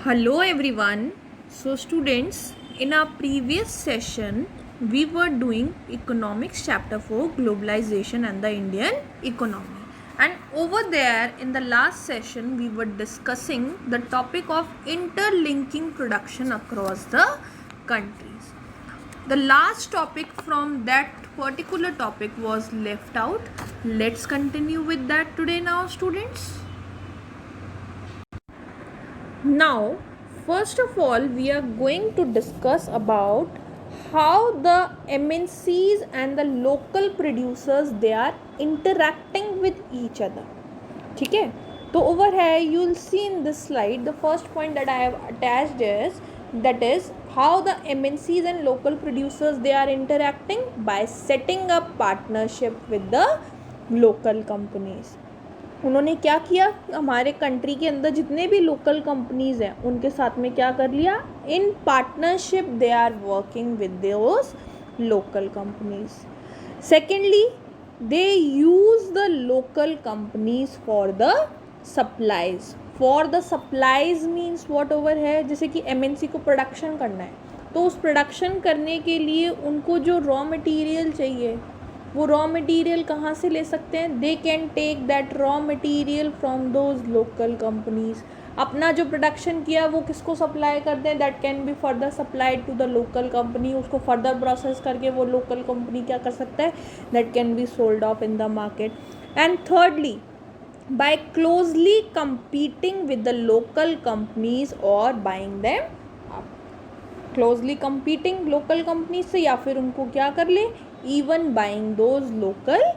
Hello everyone. So students, in our previous session we were doing economics chapter 4 globalization and the Indian economy. And over there in the last session we were discussing the topic of interlinking production across the countries. The last topic from that particular topic was left out. Let's continue with that today now students. Now, first of all, we are going to discuss about how the MNCs and the local producers they are interacting with each other. ठीक है, तो over here you will see in this slide the first point that I have attached is that is how the MNCs and local producers they are interacting by setting up partnership with the local companies. उन्होंने क्या किया, हमारे country के अंदर जितने भी local companies हैं उनके साथ में क्या कर लिया, in partnership they are working with those local companies. Secondly they use the local companies for the supplies. For the supplies means whatever है, जैसे कि एमएनसी को प्रोडक्शन करना है तो उस प्रोडक्शन करने के लिए उनको जो रॉ मटेरियल चाहिए वो रॉ मटेरियल कहाँ से ले सकते हैं. They can take that raw material from those local companies. अपना जो प्रोडक्शन किया वो किसको सप्लाई करते हैं, that can be further supplied to the local company. उसको फर्दर प्रोसेस करके वो लोकल कंपनी क्या कर सकता है, that can be sold off in the market. And thirdly by closely competing with the local companies or buying them up. closely competing local companies से या फिर उनको क्या कर ले, even buying those local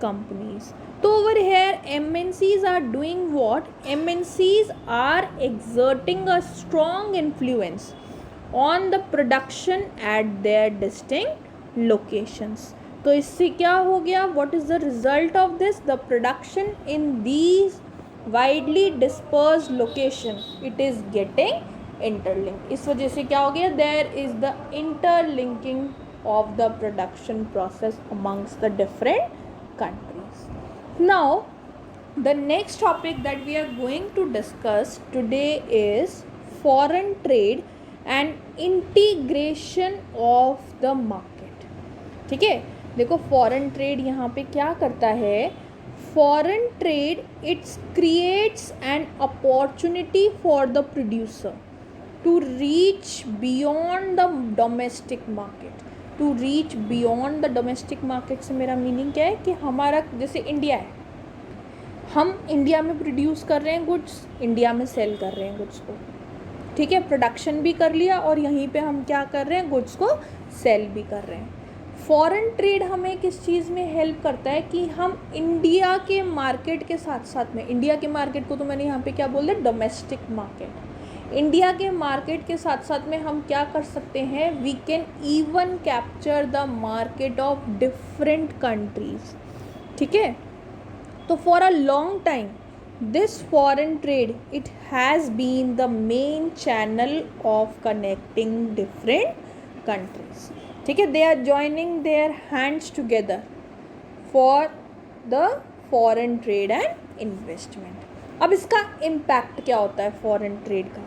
companies. तो over here MNCs are doing what? MNCs are exerting a strong influence on the production at their distinct locations. तो इससे क्या हो गया, what is the result of this? The production in these widely dispersed location it is getting interlinked. इस वजह से क्या हो गया, there is the interlinking of the production process amongst the different countries. Now the next topic that we are going to discuss today is foreign trade and integration of the market. ठीक है, देखो foreign trade यहाँ पे क्या करता है, foreign trade it's creates an opportunity for the producer to reach beyond the domestic market. To reach beyond the domestic market से मेरा मीनिंग क्या है कि हमारा जैसे इंडिया है, हम इंडिया में प्रोड्यूस कर रहे हैं गुड्स, इंडिया में सेल कर रहे हैं गुड्स को. ठीक है, प्रोडक्शन भी कर लिया और यहीं पे हम क्या कर रहे हैं, गुड्स को सेल भी कर रहे हैं. फॉरेन ट्रेड हमें किस चीज़ में हेल्प करता है कि हम इंडिया के मार्केट के साथ साथ में, इंडिया के मार्केट को तो मैंने यहाँ पे क्या बोल दिया, डोमेस्टिक मार्केट. इंडिया के मार्केट के साथ साथ में हम क्या कर सकते हैं, we can even capture the market of different countries. ठीक है, तो for a long time this foreign trade it has been the main channel of connecting different countries. ठीक है, they are joining their hands together for the foreign trade and investment. अब इसका impact क्या होता है फॉरेन ट्रेड का,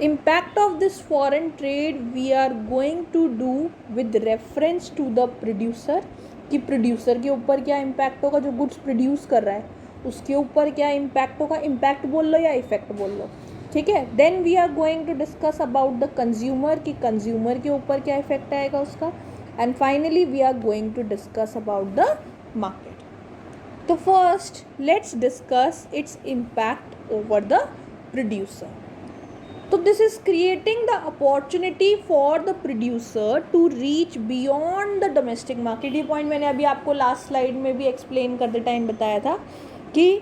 impact of this foreign trade we are going to do with reference to the producer. कि producer के ऊपर क्या इम्पैक्ट होगा, जो गुड्स प्रोड्यूस कर रहा है उसके ऊपर क्या इम्पैक्ट होगा, इम्पैक्ट बोल लो या इफेक्ट बोल लो. ठीक है, then we are going to discuss about the consumer कि कंज्यूमर के ऊपर क्या इफेक्ट आएगा उसका. And finally we are going to discuss about the market. तो first let's discuss its impact over the producer. तो this is creating the opportunity for the producer to reach beyond the domestic market. ये point मैंने अभी आपको last slide में भी explain करते time बताया था कि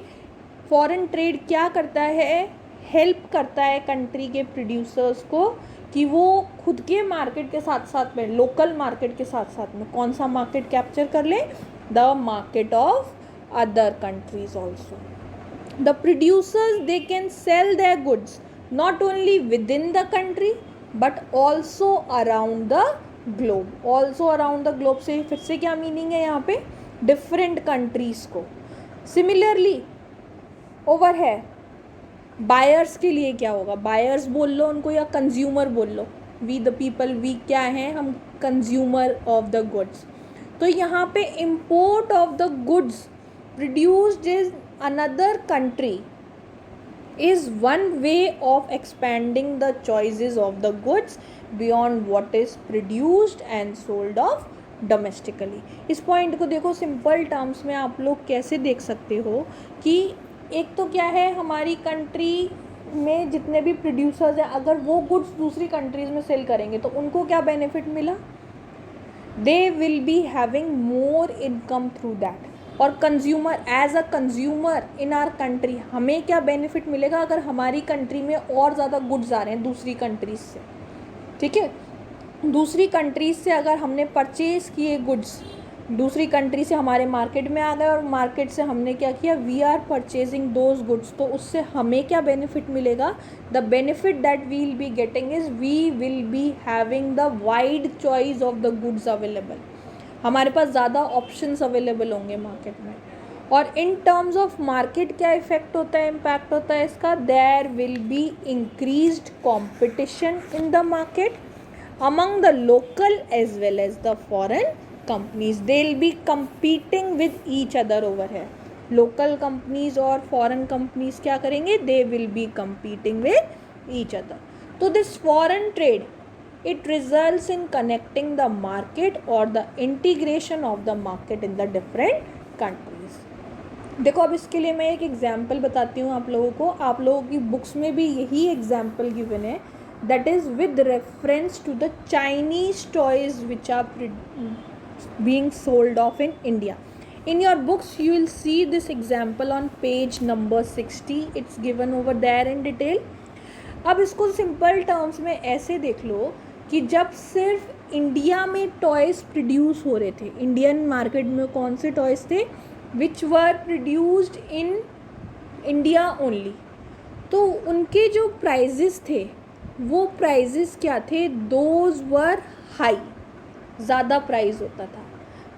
फॉरेन ट्रेड क्या करता है, हेल्प करता है कंट्री के प्रोड्यूसर्स को कि वो खुद के मार्केट के साथ साथ में, लोकल मार्केट के साथ साथ में कौन सा मार्केट कैप्चर कर ले, the market of other countries also. The producers they can sell their goods not only with in the country but also around the globe. Also around the globe से फिर से क्या मीनिंग है यहाँ पे, different countries को. Similarly over है buyers के लिए क्या होगा, बायर्स बोल लो उनको या कंज्यूमर बोल लो, वी द पीपल, वी क्या हैं हम, कंज्यूमर ऑफ द गुड्स। तो यहाँ पे import of the goods produced is another country is one way of expanding the choices of the goods beyond what is produced and sold off domestically। इस point को देखो simple terms में आप लोग कैसे देख सकते हो कि एक तो क्या है, हमारी कंट्री में जितने भी प्रोड्यूसर्स हैं अगर वो गुड्स दूसरी कंट्रीज में सेल करेंगे तो उनको क्या बेनिफिट मिला, they will be having more income through that. और consumer, as a consumer in our country हमें क्या बेनिफिट मिलेगा अगर हमारी कंट्री में और ज़्यादा गुड्स आ रहे हैं दूसरी कंट्रीज से, ठीक है। दूसरी कंट्रीज से अगर हमने परचेज किए गुड्स, दूसरी कंट्री से हमारे मार्केट में आ गए और मार्केट से हमने क्या किया, we are purchasing those goods, तो उससे हमें क्या बेनिफिट मिलेगा, the benefit that we will be getting is we will be having the wide choice of the goods available, हमारे पास ज़्यादा ऑप्शंस अवेलेबल होंगे मार्केट में। और इन टर्म्स ऑफ मार्केट क्या इफेक्ट होता है, इम्पैक्ट होता है इसका, there will be increased competition in the market among the local as well as the foreign companies, they'll be competing with each other over here। local companies और foreign companies क्या करेंगे, they will be competing with each other। तो this foreign trade it results in connecting the market or the integration of the market in the different countries। देखो अब इसके लिए मैं एक एग्जाम्पल बताती हूँ आप लोगों को, आप लोगों की बुक्स में भी यही एग्जाम्पल गिवन है, that is with reference to the Chinese toys which are being sold off in India। In your books you will see this example on page number 60, it's given over there in detail। अब इसको simple terms में ऐसे देख लो कि जब सिर्फ India में toys produce हो रहे थे, इंडियन मार्केट में कौन से टॉयज़ थे, which were produced in India only, तो उनके जो प्राइजेस थे वो प्राइजेस क्या थे, दोज वर हाई, ज़्यादा प्राइस होता था।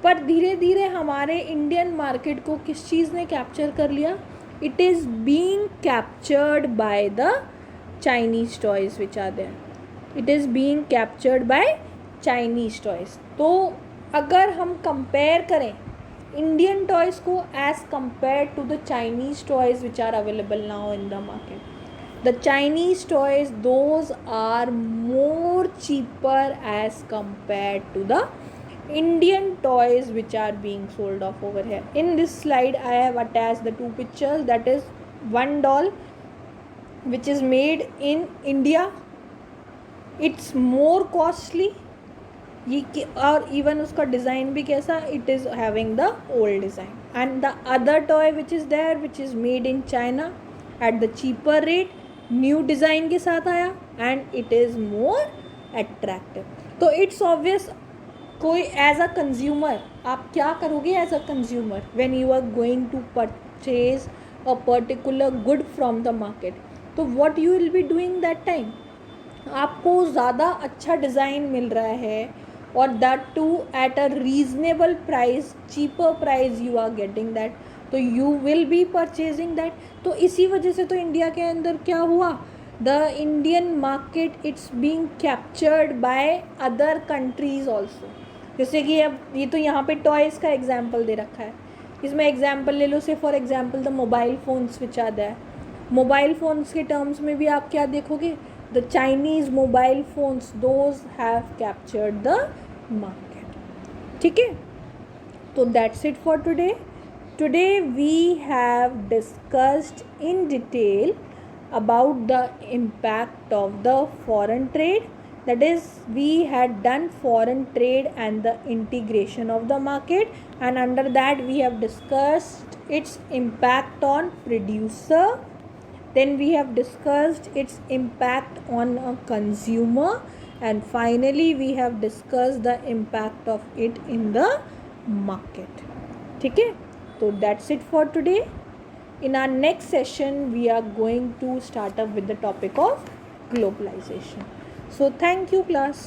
पर धीरे धीरे हमारे इंडियन मार्केट को किस चीज़ ने कैप्चर कर लिया, it is being captured by the Chinese toys which are there, it is being captured by Chinese toys. तो अगर हम कंपेयर करें इंडियन टॉयज़ को as compared to the Chinese toys which are available now in the market, the Chinese toys those are more cheaper as compared to the Indian toys which are being sold off over here। In this slide I have attached the two pictures, that is one doll which is made in India, it's more costly, ये और even उसका design भी कैसा, it is having the old design, and the other toy which is there which is made in China at the cheaper rate, new design के साथ आया and it is more attractive. तो it's obvious कोई as a consumer आप क्या करोगे, as a consumer when you are going to purchase a particular good from the market, तो what you will be doing that time, आपको ज़्यादा अच्छा design मिल रहा है और that too at a reasonable price, cheaper price you are getting that, तो you will be purchasing that. तो इसी वजह से तो इंडिया के अंदर क्या हुआ, the Indian market it's being captured by other countries also. जैसे कि अब ये तो यहाँ पे टॉयज़ का एग्जाम्पल दे रखा है, इसमें एग्जाम्पल ले लो से for example the mobile phones which are there, mobile phones के टर्म्स में भी आप क्या देखोगे, the Chinese mobile phones those have captured the market. ठीक है, तो that's it for today. Today we have discussed in detail about the impact of the foreign trade, that is we had done foreign trade and the integration of the market, and under that we have discussed its impact on producer, then we have discussed its impact on a consumer, and finally we have discussed the impact of it in the market। ठीक है, so that's it for today। In our next session we are going to start up with the topic of globalization। So thank you class।